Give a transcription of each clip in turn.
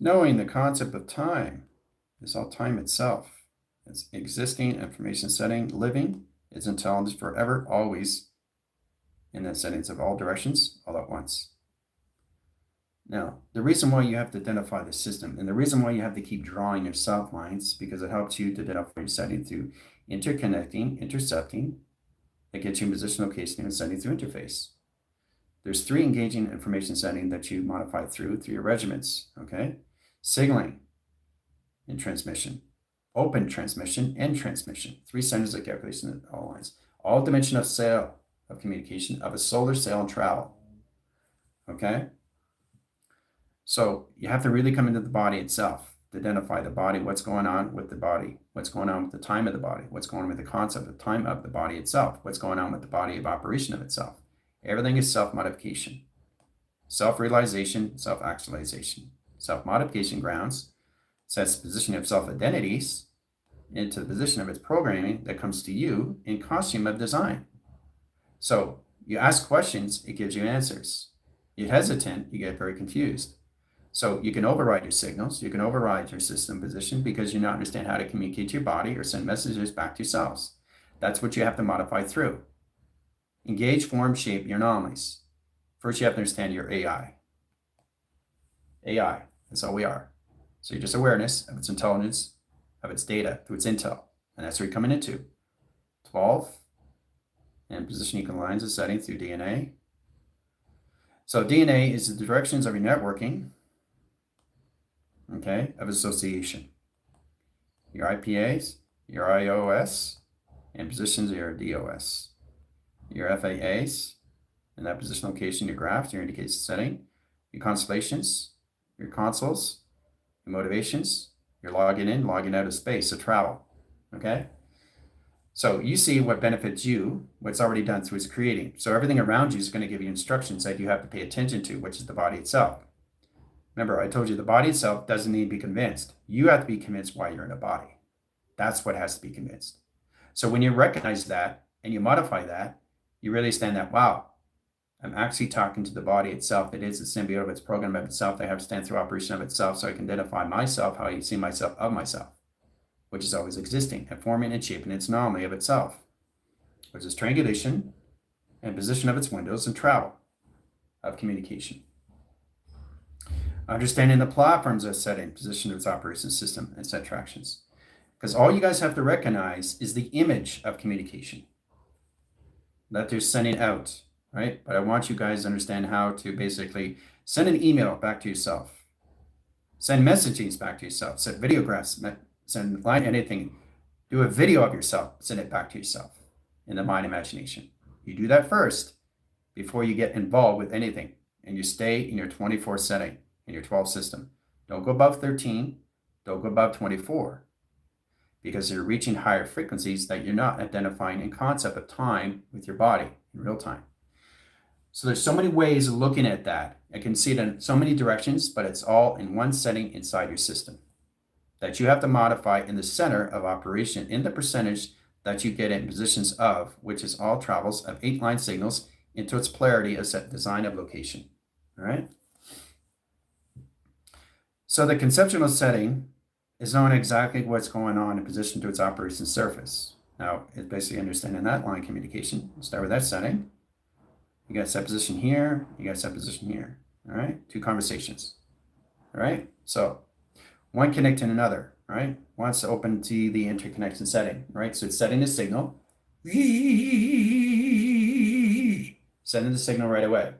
Knowing the concept of time is all time itself. It's existing information setting, living, its intelligence forever, always in the settings of all directions, all at once. Now, the reason why you have to identify the system and the reason why you have to keep drawing your self lines, because it helps you to identify your setting through interconnecting, intercepting, that gets you in position, location, and setting through interface. There's 3 engaging information setting that you modify through your regiments, okay? Signaling and transmission, open transmission and transmission, 3 centers of calculation at all lines, all dimension of sail of communication of a solar sail and travel, okay? So you have to really come into the body itself to identify the body, what's going on with the body, what's going on with the time of the body, what's going on with the concept of time of the body itself, what's going on with the body of operation of itself. Everything is self-modification, self-realization, self-actualization. Self-modification grounds sets the position of self-identities into the position of its programming that comes to you in costume of design. So you ask questions, it gives you answers. You're hesitant, you get very confused. So you can override your signals, you can override your system position because you not understand how to communicate to your body or send messages back to yourselves. That's what you have to modify through. Engage, form, shape your anomalies. First, you have to understand your AI. AI, that's all we are. So you're just awareness of its intelligence, of its data, through its intel. And that's where you're coming into. 12, and position equal lines of setting through DNA. So DNA is the directions of your networking, okay, of association. Your IPAs, your IOS, and positions of your DOS. Your FAAs, and that position location, your graphs, your indication setting, your constellations, your consoles, your motivations, your logging in, logging out of space, so travel, okay? So you see what benefits you, what's already done through its creating. So everything around you is going to give you instructions that you have to pay attention to, which is the body itself. Remember, I told you the body itself doesn't need to be convinced. You have to be convinced why you're in a body. That's what has to be convinced. So when you recognize that and you modify that, you really understand that, wow, I'm actually talking to the body itself. It is a symbiote of its program of itself. I have to stand through operation of itself so I can identify myself, how I see myself of myself, which is always existing and forming and shaping its anomaly of itself, which is triangulation and position of its windows and travel of communication. Understanding the platforms of setting, position of its operation system, and set tractions. Because all you guys have to recognize is the image of communication that they're sending out, right? But I want you guys to understand how to basically send an email back to yourself, send messages back to yourself, send videographs, send line, anything. Do a video of yourself, send it back to yourself in the mind imagination. You do that first before you get involved with anything, and you stay in your 24 setting, in your 12 system. Don't go above 13, don't go above 24, because you're reaching higher frequencies that you're not identifying in concept of time with your body in real time. So there's so many ways of looking at that. I can see it in so many directions, but it's all in one setting inside your system that you have to modify in the center of operation in the percentage that you get in positions of, which is all travels of 8-line signals into its polarity as set design of location. All right. So the conceptual setting is knowing exactly what's going on in position to its operation surface. Now, it's basically understanding that line communication. We'll start with that setting. You got set position here, you got set position here. All right, 2 conversations. All right, so one connecting another, right? One's open to the interconnection setting, right? So it's setting the signal, sending the signal right away.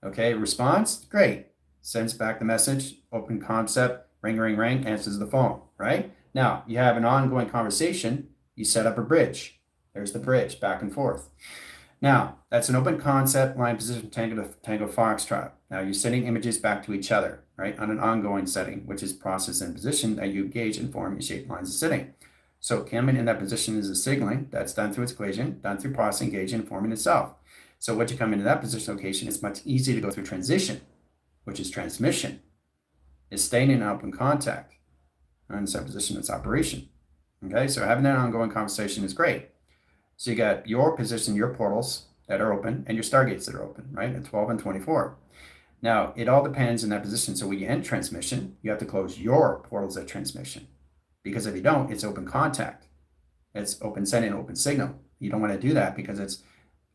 Okay, response, great. Sends back the message, open concept, ring, ring, ring, answers the phone, right? Now, you have an ongoing conversation, you set up a bridge. There's the bridge, back and forth. Now, that's an open concept, line position, tango foxtrot. Now, you're sending images back to each other, right, on an ongoing setting, which is process and position that you gauge and form and shape lines of sitting. So coming in that position is a signaling that's done through its equation, done through processing, gauging, and forming itself. So once you come into that position location, it's much easier to go through transition, which is transmission. Is staying in open contact on the position of its operation. Okay, so having that ongoing conversation is great. So you got your position, your portals that are open, and your stargates that are open, right, at 12 and 24. Now, it all depends on that position. So when you end transmission, you have to close your portals at transmission, because if you don't, it's open contact. It's open sending, open signal. You don't want to do that because it's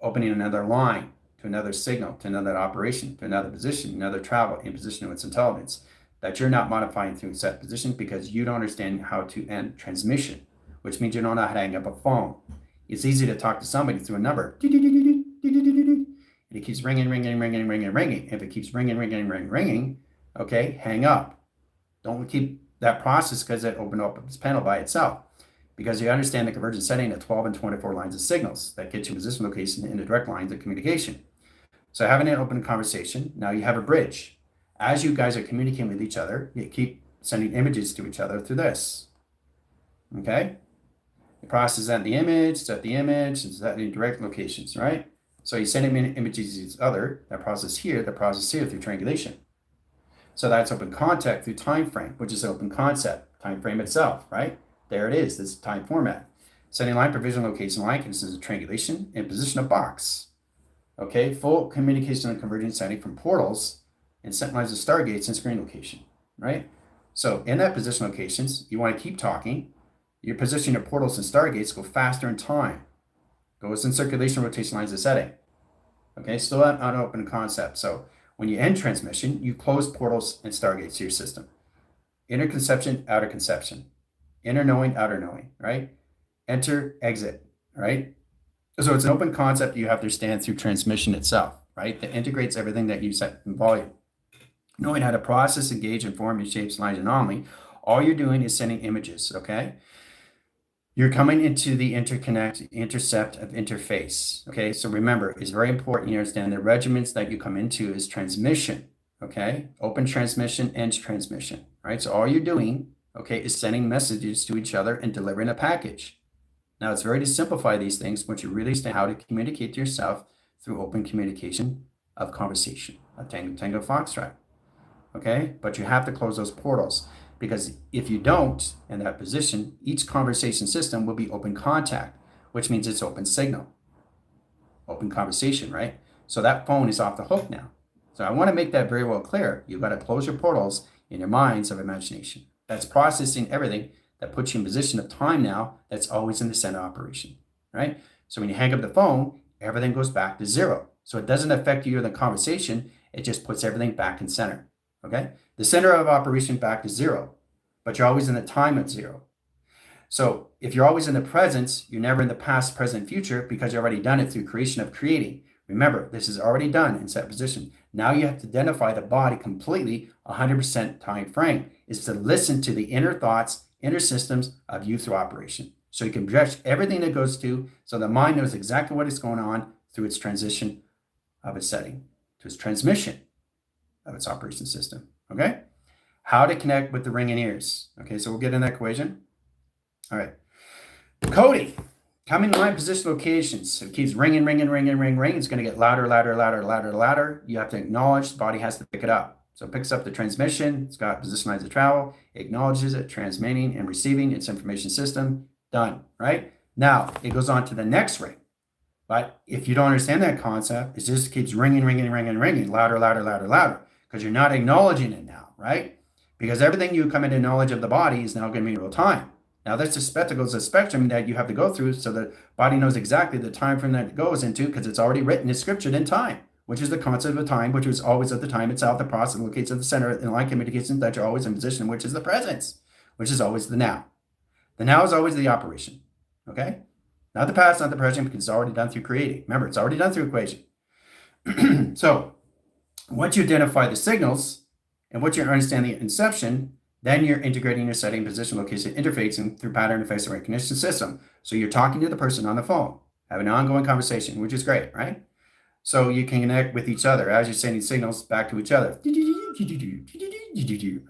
opening another line to another signal, to another operation, to another position, another travel in position of its intelligence that you're not modifying through set position because you don't understand how to end transmission, which means you don't know how to hang up a phone. It's easy to talk to somebody through a number. And it keeps ringing, ringing, ringing, ringing, ringing. If it keeps ringing, ringing, ringing, ringing, okay, hang up. Don't keep that process because it opened up its panel by itself. Because you understand the convergent setting of 12 and 24 lines of signals that get you position location in the direct lines of communication. So having an open conversation, now you have a bridge. As you guys are communicating with each other, you keep sending images to each other through this. Okay? The process is at the image, it's at the image, it's at the direct locations, right? So you send images to each other, that process here through triangulation. So that's open contact through time frame, which is open concept, time frame itself, right? There it is, this time format. Setting line, provision, location, line, consists of triangulation, and position of box. Okay, full communication and convergence setting from portals and set lines of stargates and screen location, right? So in that position locations, you want to keep talking. Your position of portals and stargates go faster in time. Goes in circulation, rotation lines of setting. Okay, still on open concept. So when you end transmission, you close portals and stargates to your system. Inner conception, outer conception. Inner knowing, outer knowing, right? Enter, exit, right? So it's an open concept you have to understand through transmission itself, right? That integrates everything that you set in volume. Knowing how to process, engage, inform your shapes, lines, and anomaly, all you're doing is sending images, okay? You're coming into the interconnect, intercept of interface, okay? So remember, it's very important you understand the regiments that you come into is transmission, okay? Open transmission, end transmission, right? So all you're doing, okay, is sending messages to each other and delivering a package. Now, it's very to simplify these things once you really understand how to communicate to yourself through open communication of conversation, a Tango Foxtrot, okay? But you have to close those portals. Because if you don't, in that position, each conversation system will be open contact, which means it's open signal, open conversation, right? So that phone is off the hook now. So I want to make that very well clear. You've got to close your portals in your minds of imagination. That's processing everything that puts you in position of time now that's always in the center operation, right? So when you hang up the phone, everything goes back to zero. So it doesn't affect you in the conversation. It just puts everything back in center, okay? The center of operation back to zero, but you're always in the time at zero. So if you're always in the presence, you're never in the past, present, future because you've already done it through creation of creating. Remember, this is already done in set position. Now you have to identify the body completely 100% time frame is to listen to the inner thoughts, inner systems of you through operation. So you can project everything that goes to, so the mind knows exactly what is going on through its transition of its setting, to its transmission of its operation system, okay? How to connect with the ringing ears. Okay, so we'll get in that equation. All right. Coding. Coming to line, position, locations. So it keeps ringing, ringing, ringing, ringing, ringing. It's going to get louder, louder, louder, louder, louder. You have to acknowledge, the body has to pick it up. So it picks up the transmission. It's got position lines of travel, acknowledges it, transmitting and receiving its information system. Done, right? Now, it goes on to the next ring. But if you don't understand that concept, it just keeps ringing, ringing, ringing, ringing, louder, louder, louder, louder, because you're not acknowledging it now, right? Because everything you come into knowledge of the body is now going to be in real time. Now, that's a spectacle, it's a spectrum that you have to go through so the body knows exactly the time frame that it goes into because it's already written, it's scriptured in time, which is the concept of time, which was always at the time itself. The process locates at the center in line communication that you're always in position, which is the presence, which is always the now. The now is always the operation, okay? Not the past, not the present, because it's already done through creating. Remember, it's already done through equation. So once you identify the signals and what you're understanding the inception, then you're integrating your setting, position, location, interfacing through pattern and face recognition system. So you're talking to the person on the phone, having an ongoing conversation, which is great, right? So you can connect with each other as you're sending signals back to each other,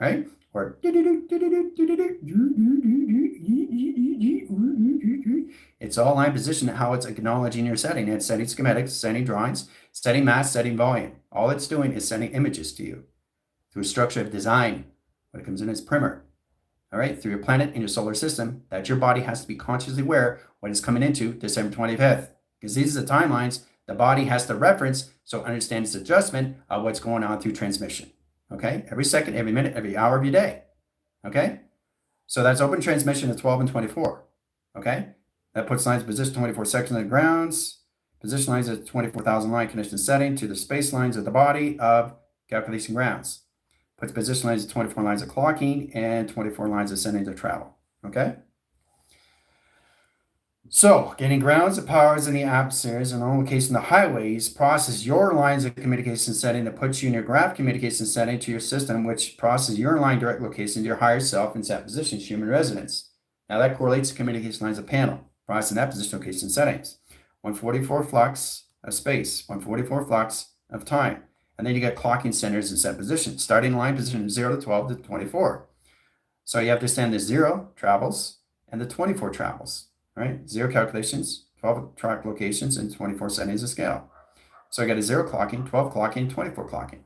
right? Or it's all line position, how it's acknowledging your setting. It's setting schematics, setting drawings, setting mass, setting volume. All it's doing is sending images to you through a structure of design. When it comes in as primer, all right, through your planet and your solar system, that your body has to be consciously aware what is coming into December 25th, because these are the timelines The body has to reference, so understand its adjustment of what's going on through transmission. Okay, every second, every minute, every hour of your day. Okay, so that's open transmission at 12 and 24. Okay, that puts lines position 24 seconds on the grounds. Position lines at 24,000 line condition setting to the space lines of the body of calculation grounds. Puts position lines at 24 lines of clocking and 24 lines of sending to travel. Okay. So, getting grounds, the powers, and the atmospheres, and on location the highways process your lines of communication setting that puts you in your graph communication setting to your system, which processes your line direct location to your higher self in set positions, human residence. Now that correlates to communication lines of panel, processing that position location settings. 144 flux of space, 144 flux of time. And then you get clocking centers in set positions, starting line position 0 to 12 to 24. So you have to understand the 0 travels and the 24 travels. Right? 0 calculations, 12 track locations, and 24 settings of scale. So I got a 0 clocking, 12 clocking, 24 clocking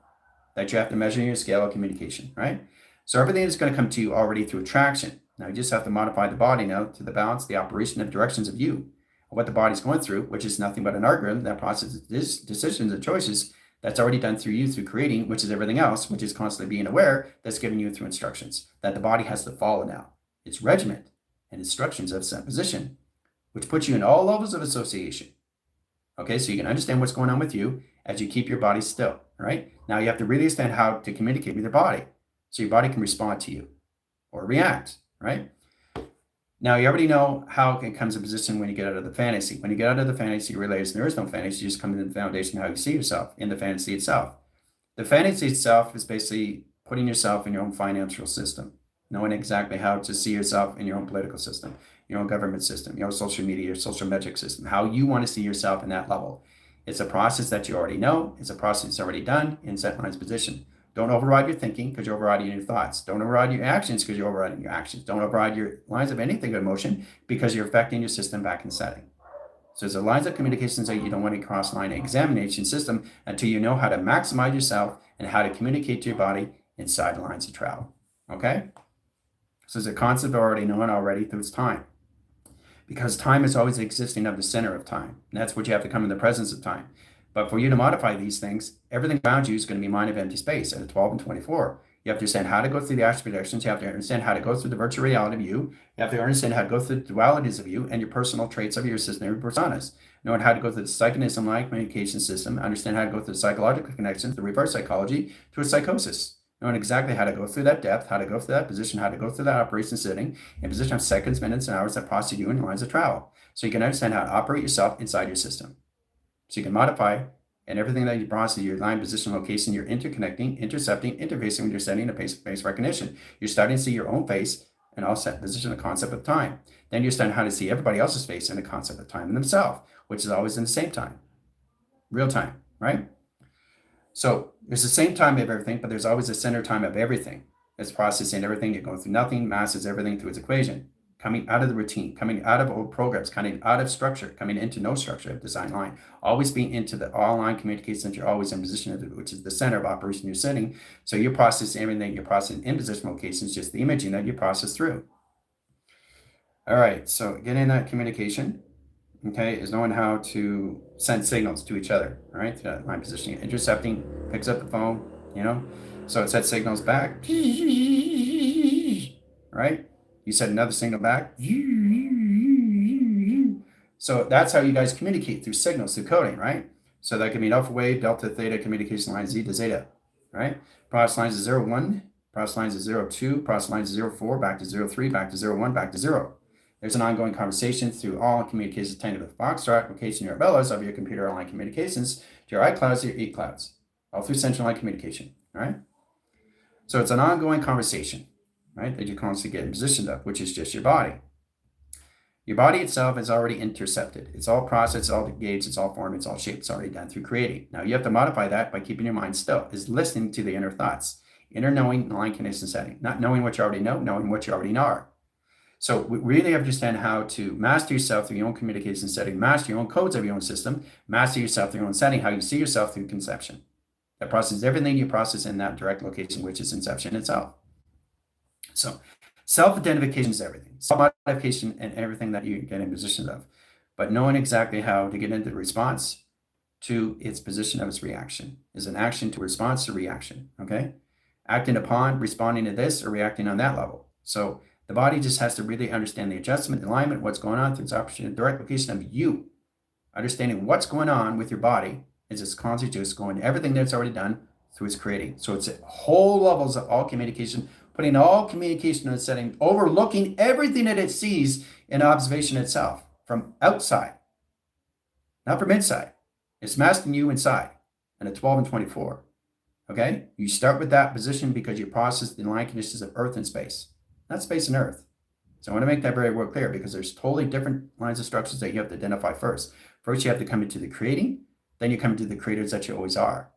that you have to measure in your scale of communication, right? So everything is going to come to you already through attraction. Now you just have to modify the body now to the balance, the operation of directions of you, what the body's going through, which is nothing but an algorithm that processes decisions and choices that's already done through you through creating, which is everything else, which is constantly being aware, that's given you through instructions that the body has to follow now. It's regiment and instructions of set position, which puts you in all levels of association. Okay, so you can understand what's going on with you as you keep your body still, right? Now you have to really understand how to communicate with your body so your body can respond to you or react, right? Now you already know how it comes in position when you get out of the fantasy. When you get out of the fantasy, you realize there is no fantasy, you just come into the foundation of how you see yourself in the fantasy itself. The fantasy itself is basically putting yourself in your own financial system, knowing exactly how to see yourself in your own political system, your own government system, your own social media, your social metric system, how you want to see yourself in that level. It's a process that you already know. It's a process that's already done in set lines position. Don't override your thinking because you're overriding your thoughts. Don't override your actions because you're overriding your actions. Don't override your lines of anything of emotion because you're affecting your system back in setting. So there's the lines of communications that you don't want to cross line examination system until you know how to maximize yourself and how to communicate to your body inside the lines of travel. Okay? So there's a concept already known already through its time. Because time is always existing of the center of time. And that's what you have to come in the presence of time. But for you to modify these things, everything around you is going to be mind of empty space at 12 and 24. You have to understand how to go through the astral projections. You have to understand how to go through the virtual reality of you. You have to understand how to go through the dualities of you and your personal traits of your system, your personas. Knowing how to go through the psychonism-like communication system. Understand how to go through the psychological connections, the reverse psychology, to a psychosis. Knowing exactly how to go through that depth, how to go through that position, how to go through that operation sitting, in position of seconds, minutes, and hours that process you in lines of travel. So you can understand how to operate yourself inside your system. So you can modify and everything that you process, your line, position, location, you're interconnecting, intercepting, interfacing with your setting of face recognition. You're starting to see your own face and all set position, the concept of time. Then you're starting how to see everybody else's face and the concept of time in themselves, which is always in the same time, real time, right? So there's the same time of everything, but there's always a center time of everything. It's processing everything. You're going through nothing, masses everything through its equation. Coming out of the routine, coming out of old programs, coming out of structure, coming into no structure of design line, always being into the all-line communication that you're always in position of, which is the center of operation you're sitting. So you're processing everything you're processing in position locations, just the imaging that you process through. All right, so getting that communication, okay, is knowing how to send signals to each other, all right, to that line positioning. Intercepting, picks up the phone, so it sends signals back, right? You send another signal back. So that's how you guys communicate through signals, through coding, right? So that can be an alpha wave, delta, theta, communication line, Z to zeta, right? Process lines is 0, 1, process lines is 0, 2, process lines is 0, 4, back to 0, 3, back to 0, 1, back to 0. There's an ongoing conversation through all communications attended with Foxtrot, location your bellows of your computer online communications to your iClouds to your eClouds, all through central line communication, all right? So it's an ongoing conversation, right, that you constantly get in position of, which is just your body. Your body itself is already intercepted. It's all processed, it's all gauged, it's all formed, it's all shaped, it's already done through creating. Now you have to modify that by keeping your mind still, is listening to the inner thoughts, inner knowing, line condition setting, not knowing what you already know, knowing what you already are. So we really have to understand how to master yourself through your own communication setting, master your own codes of your own system, master yourself through your own setting, how you see yourself through conception. That processes everything you process in that direct location, which is inception itself. So self-identification is everything. Self-modification and everything that you get in position of. But knowing exactly how to get into the response, to its position of its reaction. Is an action to response to reaction, okay? Acting upon, responding to this, or reacting on that level. So the body just has to really understand the adjustment, alignment, what's going on through its opportunity, direct location of you. Understanding what's going on with your body is it's constantly just going everything that's already done through its creating. So it's at whole levels of all communication, putting all communication in a setting, overlooking everything that it sees in observation itself from outside, not from inside. It's masking you inside in a 12 and 24. Okay? You start with that position because you process the line conditions of Earth and space, not space and Earth. So I want to make that very well clear because there's totally different lines of structures that you have to identify first. First, you have to come into the creating, then you come into the creators that you always are.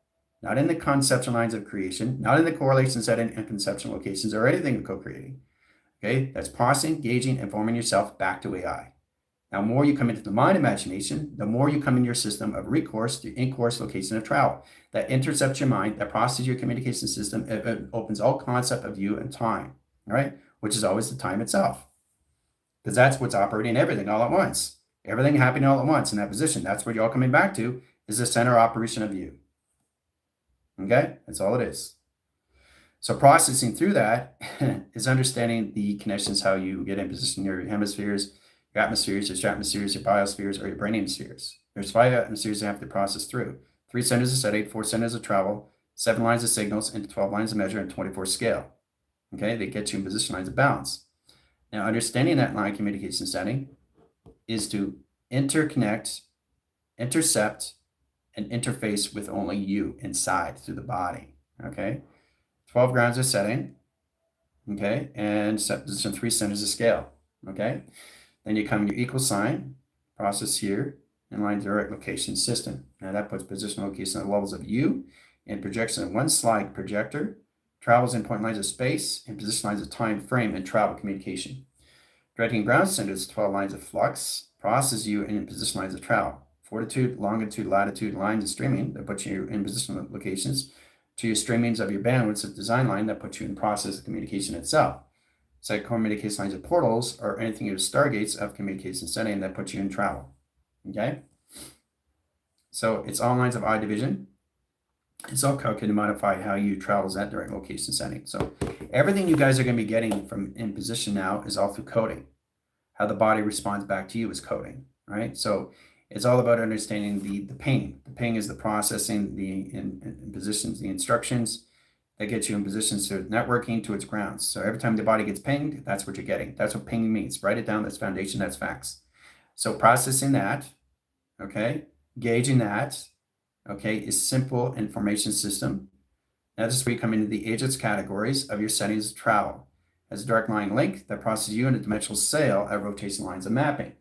Not in the conceptual lines of creation, not in the correlation setting and conceptual locations or anything of co-creating. Okay? That's processing, gauging, and forming yourself back to AI. Now, the more you come into the mind imagination, the more you come in your system of recourse to in-course location of travel. That intercepts your mind, that processes your communication system, it opens all concept of you and time, all right? Which is always the time itself. Because that's what's operating everything all at once. Everything happening all at once in that position. That's what you're all coming back to, is the center operation of you. Okay? That's all it is. So processing through that is understanding the connections, how you get in position in your hemispheres, your atmospheres, your stratospheres, your biospheres, or your brain hemispheres. There's 5 atmospheres you have to process through. 3 centers of setting, 4 centers of travel, 7 lines of signals, into 12 lines of measure, and 24 scale. Okay, they get you in position lines of balance. Now, understanding that line communication setting is to interconnect, intercept, and interface with only you inside through the body. Okay, 12 grounds of setting. Okay, and some 3 centers of scale. Okay. Then you come your equal sign, process here, and line direct location system. Now that puts position location at levels of you and projection of one slide projector, travels in point lines of space, and position lines of time frame and travel communication. Directing ground centers, 12 lines of flux, process you in position lines of travel. Fortitude, longitude, latitude, lines of streaming that puts you in position locations to your streamings of your bandwidths of design line that puts you in process of communication itself. Set communication lines of portals or anything of stargates of communication setting that puts you in travel. Okay? So it's all lines of I division. It's all calculated to modify how you travel that direct location setting. So everything you guys are going to be getting from in position now is all through coding. How the body responds back to you is coding, right? So it's all about understanding the ping. The ping is the processing, the in positions, the instructions that get you in positions to networking to its grounds. So every time the body gets pinged, that's what you're getting. That's what pinging means. Write it down. That's foundation. That's facts. So processing that, okay, gauging that, okay, is simple information system. Now this is where you come into the agents categories of your settings of travel. As a direct line link that processes you in a dimensional sail at rotation lines of mapping.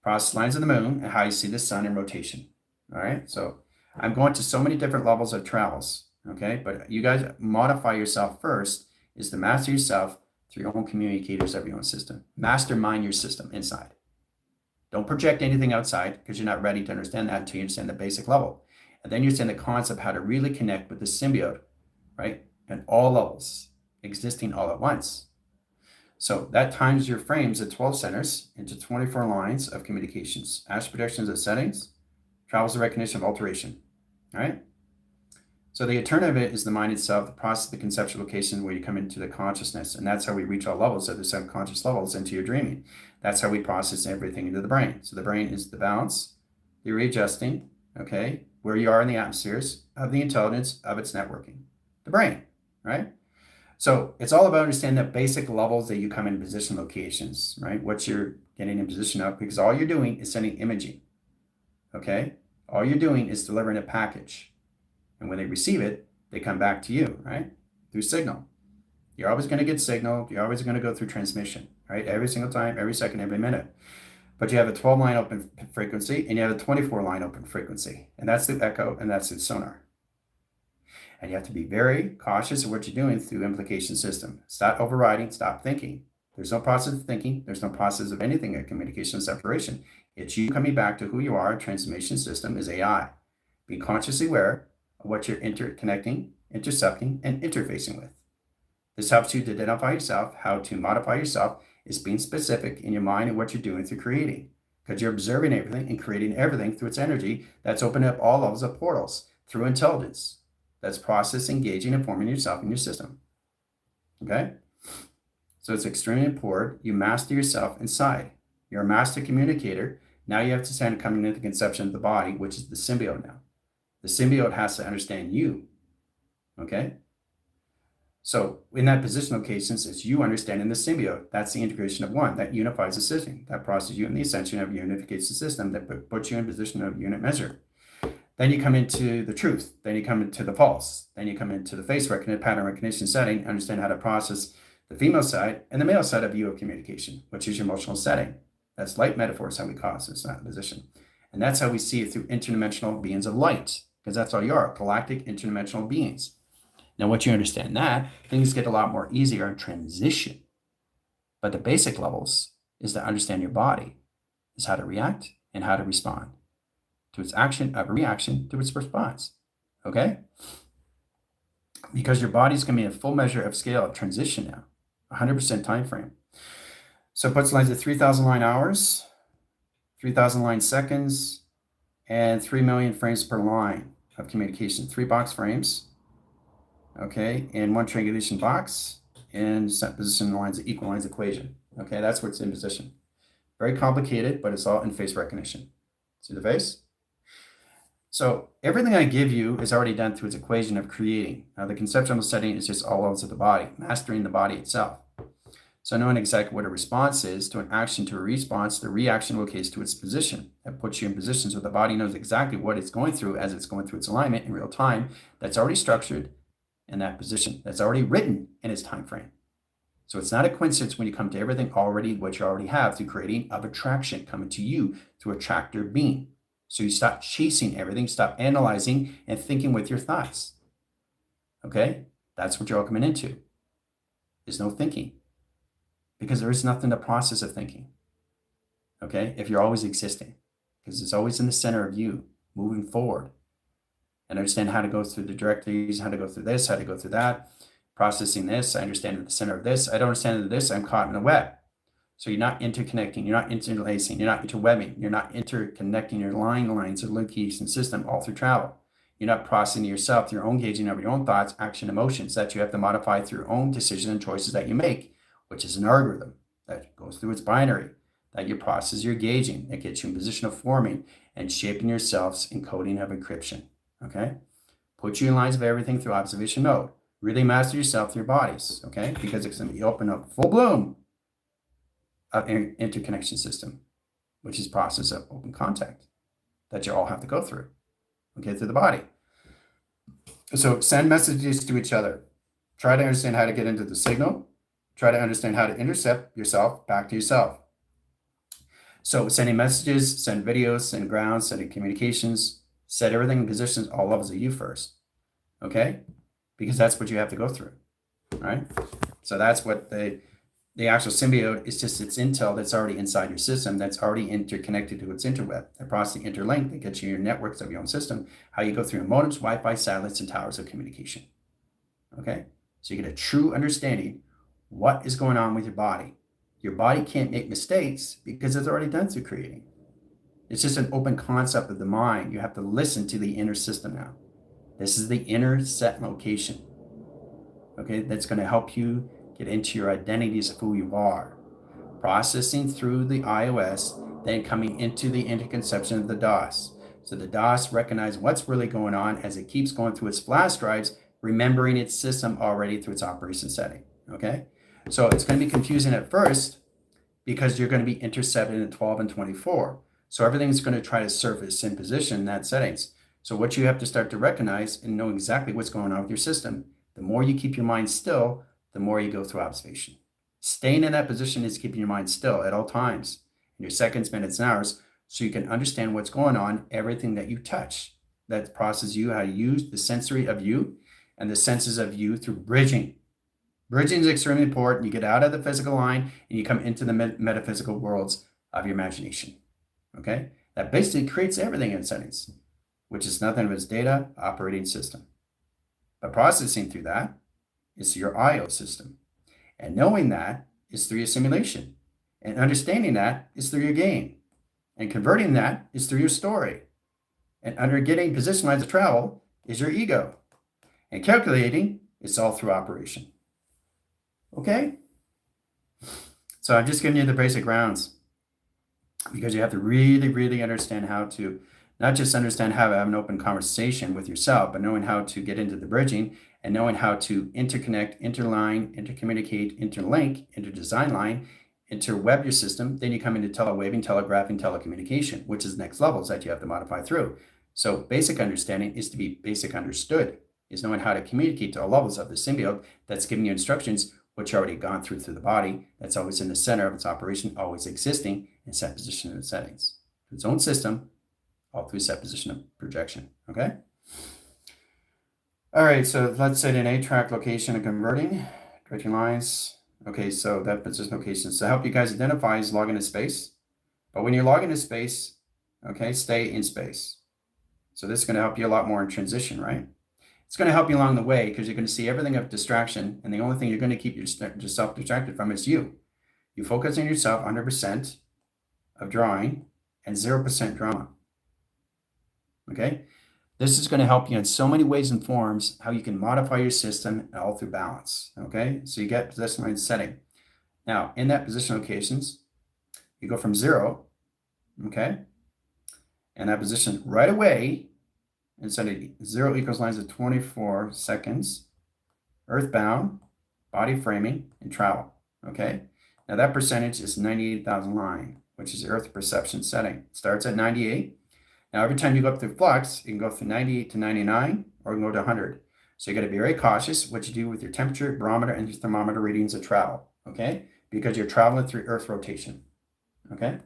Process lines of the moon and how you see the sun in rotation. All right, so I'm going to so many different levels of travels. Okay, but you guys modify yourself first is to master yourself through your own communicators of your own system. Mastermind your system inside. Don't project anything outside because you're not ready to understand that until you understand the basic level. And then you understand the concept how to really connect with the symbiote, right? At all levels, existing all at once. So that times your frames at 12 centers into 24 lines of communications, astral projections of settings, travels the recognition of alteration. All right. So the alternative is the mind itself, the process, the conceptual location where you come into the consciousness. And that's how we reach all levels of the subconscious levels into your dreaming. That's how we process everything into the brain. So the brain is the balance, the readjusting, okay, where you are in the atmospheres of the intelligence of its networking. The brain, right? So it's all about understanding the basic levels that you come in position locations, right? What you're getting in position of, because all you're doing is sending imaging, okay? All you're doing is delivering a package. And when they receive it, they come back to you, right? Through signal. You're always going to get signal. You're always going to go through transmission, right? Every single time, every second, every minute. But you have a 12 line open frequency and you have a 24 line open frequency. And that's the echo and that's the sonar. And you have to be very cautious of what you're doing through implication system. Stop overriding, stop thinking. There's no process of thinking. There's no process of anything in communication and separation. It's you coming back to who you are. Transformation system is AI. Be consciously aware of what you're interconnecting, intercepting, and interfacing with. This helps you to identify yourself. How to modify yourself is being specific in your mind and what you're doing through creating. because you're observing everything and creating everything through its energy. That's opening up all levels of portals through intelligence. That's processing, engaging, and forming yourself in your system. Okay? So it's extremely important you master yourself inside. You're a master communicator. Now you have to stand coming into the conception of the body, which is the symbiote now. The symbiote has to understand you. Okay? So in that positional cases, it's you understanding the symbiote. That's the integration of one. That unifies the system. That processes you in the ascension of unificates the system. That puts you in position of unit measure. Then you come into the truth. Then you come into the false. Then you come into the face recognition, pattern recognition setting, understand how to process the female side and the male side of you of communication, which is your emotional setting. That's light metaphors, how we cause it's not position. And that's how we see it through interdimensional beings of light, because that's all you are, galactic interdimensional beings. Now, once you understand that, things get a lot more easier in transition. But the basic levels is to understand your body, is how to react and how to respond to its action, of reaction to its response. Okay? Because your body's going to be a full measure of scale of transition now, 100% time frame. So it puts lines at 3,000 line hours, 3,000 line seconds, and 3 million frames per line of communication. 3 box frames. Okay, and 1 triangulation box, and set position lines, equal lines equation. Okay, that's what's in position. Very complicated, but it's all in face recognition. See the face? So everything I give you is already done through its equation of creating. Now the conceptual setting is just all levels of the body, mastering the body itself. So knowing exactly what a response is to an action to a response, the reaction locates to its position. That puts you in position so the body knows exactly what it's going through as it's going through its alignment in real time. That's already structured in that position. That's already written in its time frame. So it's not a coincidence when you come to everything already, what you already have through creating of attraction coming to you through attractor being. So you stop chasing everything, stop analyzing and thinking with your thoughts. Okay? That's what you're all coming into. There's no thinking. Because there is nothing to process of thinking. Okay? If you're always existing. Because it's always in the center of you, moving forward. And understand how to go through the directories, how to go through this, how to go through that, processing this. I understand at the center of this. I don't understand this. I'm caught in a web. So you're not interconnecting, you're not interlacing, you're not interwebbing, you're not interconnecting your lines or location system all through travel. You're not processing yourself through your own gauging of your own thoughts, action, emotions that you have to modify through your own decisions and choices that you make, which is an algorithm that goes through its binary, that you process your gauging, that gets you in position of forming and shaping yourselves in coding of encryption. Okay? Put you in lines of everything through observation mode. Really master yourself through your bodies, okay? Because it's going to be open up full bloom of interconnection system, which is process of open contact that you all have to go through, okay, through the body. So send messages to each other. Try to understand how to get into the signal. Try to understand how to intercept yourself back to yourself. So sending messages, send videos, send grounds, sending communications, set everything in positions, all levels of you first, okay? Because that's what you have to go through, all right? So that's what the actual symbiote is, just its intel that's already inside your system, that's already interconnected to its interweb. That process the interlink that gets you your networks of your own system, how you go through your modems, Wi-Fi, satellites, and towers of communication, okay? So you get a true understanding what is going on with your body. Your body can't make mistakes because it's already done through creating. It's just an open concept of the mind. You have to listen to the inner system now. This is the inner set location, okay? That's going to help you get into your identities of who you are. Processing through the iOS, then coming into the interconception of the DOS. So the DOS recognizes what's really going on as it keeps going through its flash drives, remembering its system already through its operation setting, okay? So it's going to be confusing at first because you're going to be intercepted in 12 and 24. So everything's going to try to surface in position in that settings. So what you have to start to recognize and know exactly what's going on with your system. The more you keep your mind still, the more you go through observation. Staying in that position is keeping your mind still at all times, in your seconds, minutes, and hours, so you can understand what's going on, everything that you touch. That processes you, how to use the sensory of you and the senses of you through bridging. Bridging is extremely important. You get out of the physical line and you come into the metaphysical worlds of your imagination. Okay? That basically creates everything in settings, which is nothing but its data operating system. But processing through that is your IO system. And knowing that is through your simulation. And understanding that is through your game. And converting that is through your story. And under getting position lines of travel is your ego. And calculating is all through operation. Okay? So I'm just giving you the basic grounds because you have to really, really understand how to not just understand how to have an open conversation with yourself, but knowing how to get into the bridging and knowing how to interconnect, interline, intercommunicate, interlink, interdesign line, interweb your system. Then you come into telewaving, telegraphing, telecommunication, which is the next levels that you have to modify through. So basic understanding is to be basic understood, is knowing how to communicate to all levels of the symbiote that's giving you instructions, which are already gone through the body, that's always in the center of its operation, always existing in set position and settings. Its own system, all through set position of projection, okay? All right, so let's say an 8-track location and converting, directing lines. Okay, so that position location. So help you guys identify is log into space. But when you log into space, okay, stay in space. So this is going to help you a lot more in transition, right? It's going to help you along the way because you're going to see everything of distraction. And the only thing you're going to keep yourself distracted from is you. You focus on yourself 100% of drawing and 0% drama. Okay? This is going to help you in so many ways and forms how you can modify your system all through balance. Okay? So you get position line setting. Now, in that position locations, you go from 0, okay? And that position right away, instead of 0 equals lines of 24 seconds, earthbound, body framing, and travel, okay? Now that percentage is 98,000 line, which is the earth perception setting. It starts at 98. Now every time you go up through flux, you can go from 98 to 99, or you can go to 100. So you got to be very cautious what you do with your temperature, barometer, and your thermometer readings of travel, okay? Because you're traveling through earth rotation, okay?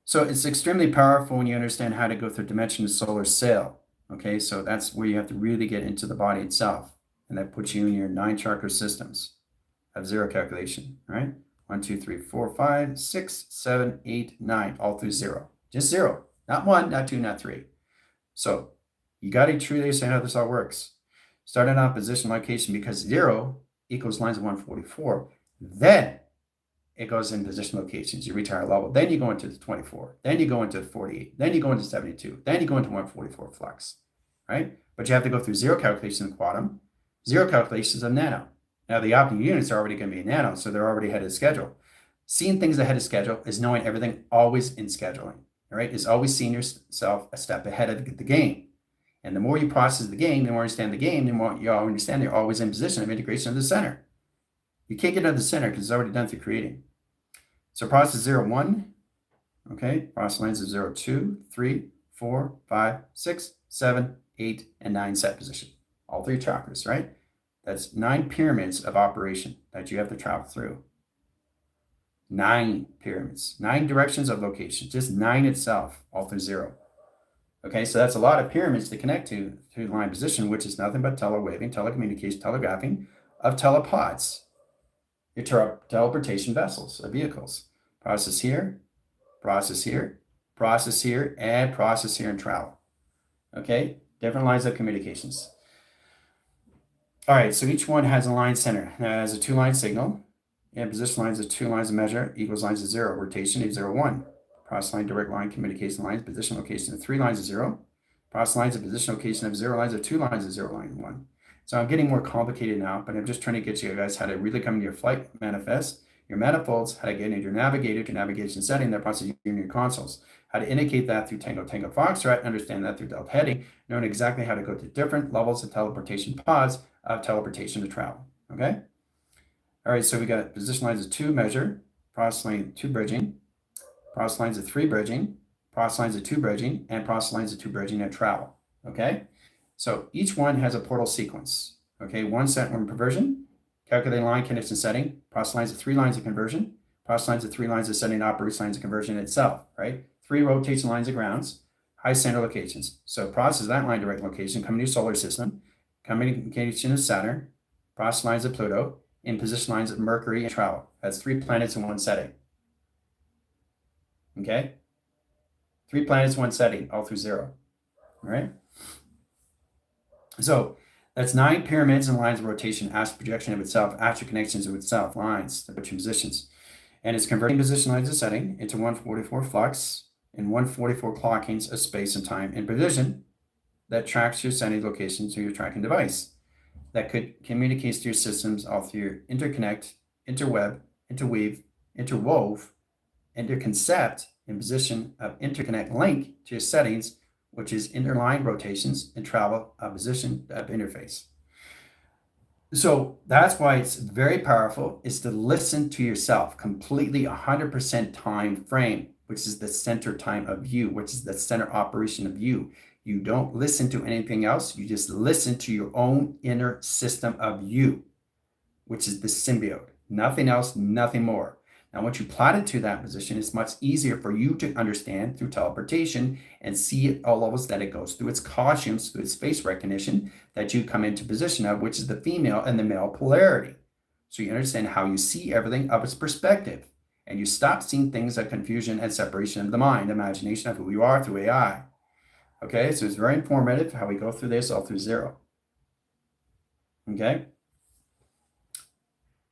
So it's extremely powerful when you understand how to go through dimension of solar sail. Okay, so that's where you have to really get into the body itself. And that puts you in your 9 chakra systems of 0 calculation. All right? 1, 2, 3, 4, 5, 6, 7, 8, 9, all through 0. Just 0. Not 1, not 2, not 3. So you got to truly understand how this all works. Starting on position location because 0 equals lines of 144. Then it goes in position locations. You reach higher level. Then you go into the 24. Then you go into the 48. Then you go into 72. Then you go into 144 flux, right? But you have to go through 0 calculations in quantum, 0 calculations of nano. Now, the optimum units are already going to be in nano, so they're already ahead of schedule. Seeing things ahead of schedule is knowing everything always in scheduling, all right? Is always seeing yourself a step ahead of the game. And the more you process the game, the more you understand the game, the more you understand you're always in position of integration of the center. You can't get out of the center because it's already done through creating. So process 0, 1, okay? Process lines of 0, 2, 3, 4, 5, 6, 7, 8, and 9 set position. All 3 chakras, right? That's 9 pyramids of operation that you have to travel through. 9 pyramids, 9 directions of location, just 9 itself, all through 0. Okay, so that's a lot of pyramids to connect to through line position, which is nothing but telewaving, telecommunication, telegraphing of telepods. Your teleportation vessels of vehicles. Process here, process here, process here, and process here and travel. Okay, different lines of communications. All right, so each one has a line center. Now, it has a 2-line signal. And position lines of 2 lines of measure equals lines of 0. Rotation of 0, 1. Process line, direct line, communication lines, position location of 3 lines of 0. Process lines of position location of 0 lines of 2 lines of 0, line 1. So I'm getting more complicated now, but I'm just trying to get you guys how to really come into your flight manifest, your manifolds, how to get into your navigator, your navigation setting, that process in your consoles, how to indicate that through Tango Tango Foxtrot, understand that through Delta heading, knowing exactly how to go to different levels of teleportation pods of teleportation to travel. Okay? All right, so we got position lines of 2 measure, process line 2 bridging, process lines of 3 bridging, process lines of 2 bridging, and process lines of 2 bridging and travel. Okay? So each one has a portal sequence. Okay, 1 set 1 conversion, calculate line connection setting, process lines of 3 lines of conversion, process lines of 3 lines of setting, operates lines of conversion itself, right? 3 rotation lines of grounds, high center locations. So process that line direct location, coming to your solar system, communication of Saturn, process lines of Pluto, and position lines of Mercury and travel. That's 3 planets in 1 setting. Okay? 3 planets, 1 setting, all through 0. All right? So that's 9 pyramids and lines of rotation, astral projection of itself, astral connections of itself, lines, the positions. And it's converting position lines of setting into 144 flux and 144 clockings of space and time in precision that tracks your setting location to your tracking device. That could communicate to your systems all through your interconnect, interweb, interweave, interwove, interconcept, and position of interconnect link to your settings, which is interline rotations and travel of position of interface. So that's why it's very powerful, is to listen to yourself completely 100% time frame, which is the center time of you, which is the center operation of you. You don't listen to anything else. You just listen to your own inner system of you, which is the symbiote. Nothing else, nothing more. Now, once you plot it to that position, it's much easier for you to understand through teleportation and see at all levels that it goes through its costumes, through its face recognition, that you come into position of, which is the female and the male polarity. So you understand how you see everything of its perspective. And you stop seeing things like confusion and separation of the mind, imagination of who you are through AI. Okay, so it's very informative how we go through this all through zero. Okay?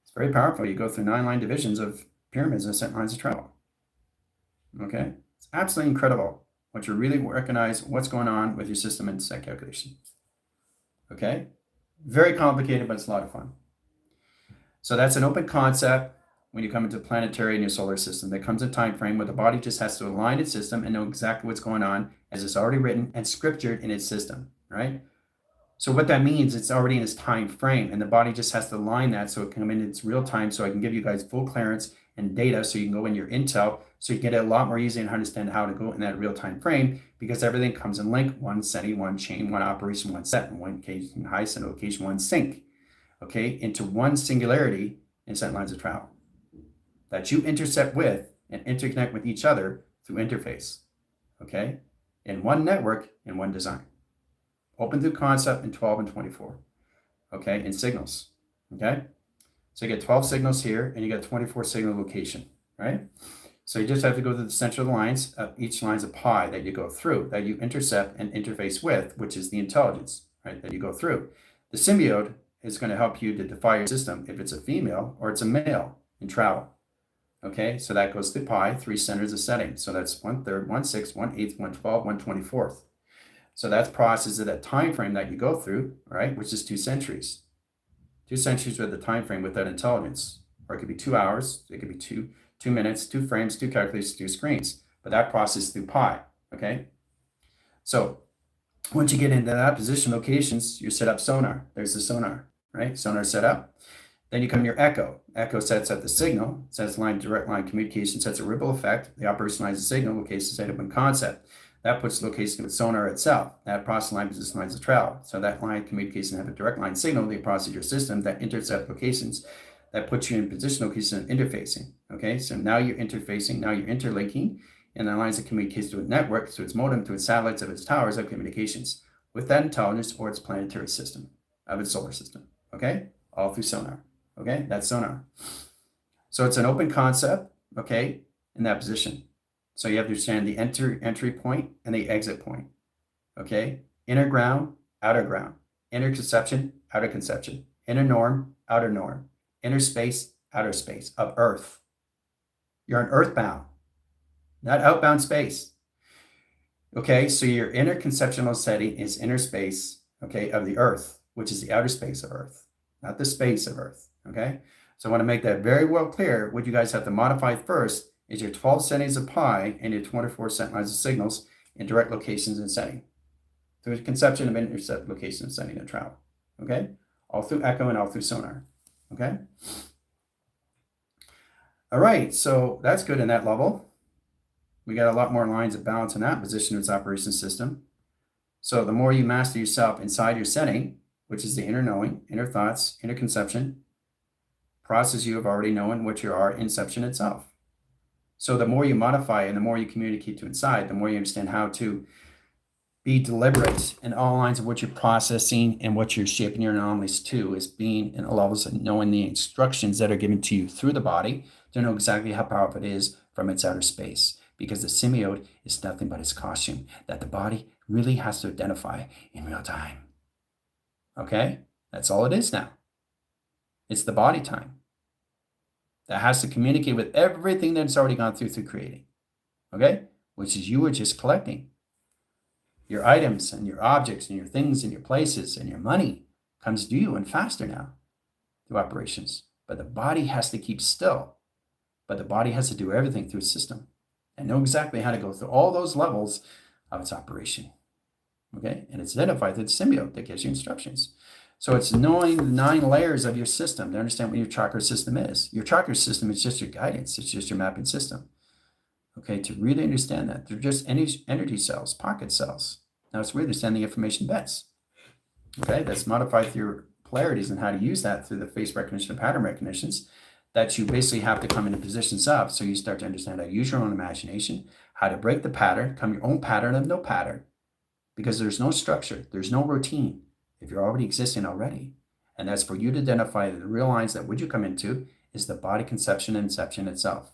It's very powerful. You go through 9-line divisions of pyramids and set lines of travel. Okay? It's absolutely incredible once you really recognize what's going on with your system and set calculation. Okay? Very complicated, but it's a lot of fun. So that's an open concept when you come into planetary in your solar system. There comes a time frame where the body just has to align its system and know exactly what's going on as it's already written and scriptured in its system, right? So what that means, it's already in its time frame, and the body just has to align that so it can come in its real time, so I can give you guys full clearance and data so you can go in your intel, so you get it a lot more easy and understand how to go in that real time frame, because everything comes in link, one setting, one chain, one operation, one set, one occasion, high set location, one sync, okay, into one singularity in set lines of travel that you intercept with and interconnect with each other through interface, okay, in one network, in one design. Open through concept in 12 and 24, okay, in signals, okay? So you get 12 signals here, and you get 24 signal location, right? So you just have to go to the center of the lines. Each line's a pi that you go through, that you intercept and interface with, which is the intelligence, right, that you go through. The symbiote is going to help you to define your system if it's a female or it's a male in travel, okay? So that goes to pi, 3 centers of setting. So that's 1/3, 1/6, 1/8, 1/12, 1/24. So that's process of that time frame that you go through, right, which is 2 centuries. 2 centuries with the time frame with that intelligence. Or it could be 2 hours, it could be 2 minutes, 2 frames, 2 calculations, 2 screens. But that process through pi, okay? So once you get into that position locations, you set up sonar. There's the sonar, right? Sonar set up. Then you come in your echo. Echo sets up the signal, sets direct line communication, sets a ripple effect. They operationalize the signal, location set up in concept. That puts location with sonar itself. That process line position lines of travel. So that line communication have a direct line signal. They process your system that intercept locations that puts you in position location and interfacing. Okay, so now you're interfacing, now you're interlinking, and the lines of communication to a network, to its modem, to its satellites, of its towers of communications with that intelligence or its planetary system of its solar system. Okay, all through sonar. Okay, that's sonar. So it's an open concept, okay, in that position. So you have to understand the entry point and the exit point, okay? Inner ground, outer ground. Inner conception, outer conception. Inner norm, outer norm. Inner space, outer space of Earth. You're on earthbound, not outbound space. Okay, so your inner conceptual setting is inner space, okay, of the Earth, which is the outer space of Earth, not the space of Earth, okay? So I want to make that very well clear. What you guys have to modify first is your 12 settings of pi and your 24 set lines of signals in direct locations and setting. Through the conception of intercept location and setting and travel. Okay? All through echo and all through sonar. Okay? All right, so that's good in that level. We got a lot more lines of balance in that position of its operation system. So the more you master yourself inside your setting, which is the inner knowing, inner thoughts, inner conception, process you have already known what you are, inception itself. So the more you modify and the more you communicate to inside, the more you understand how to be deliberate in all lines of what you're processing and what you're shaping your anomalies to, is being in levels of knowing the instructions that are given to you through the body to know exactly how powerful it is from its outer space. Because the symbiote is nothing but its costume that the body really has to identify in real time. Okay? That's all it is now. It's the body time. that has to communicate with everything that's already gone through creating, okay? Which is you are just collecting. Your items and your objects and your things and your places and your money comes to you and faster now through operations. But the body has to keep still. But the body has to do everything through its system and know exactly how to go through all those levels of its operation. Okay? And it's identified through the symbiote that gives you instructions. So it's knowing the 9 layers of your system to understand what your chakra system is. Your chakra system is just your guidance. It's just your mapping system. Okay? To really understand that, they're just energy cells, pocket cells. Now it's weird to send the information best. Okay? That's modified through your polarities and how to use that through the face recognition and pattern recognitions that you basically have to come into positions of. So you start to understand how to use your own imagination, how to break the pattern, come your own pattern of no pattern. Because there's no structure, there's no routine if you're already existing already. And that's for you to identify the real lines that would you come into is the body conception and inception itself.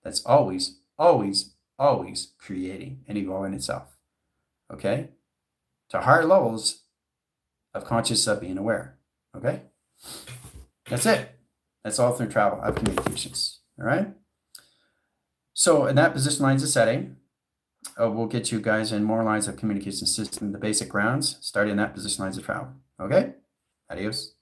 That's always, always, always creating and evolving itself. Okay? To higher levels of conscious of being aware. Okay? That's it. That's all through travel of communications. All right? So in that position lines of setting, we'll get you guys in more lines of communication system, the basic grounds, starting in that position lines of travel. Okay? Adios.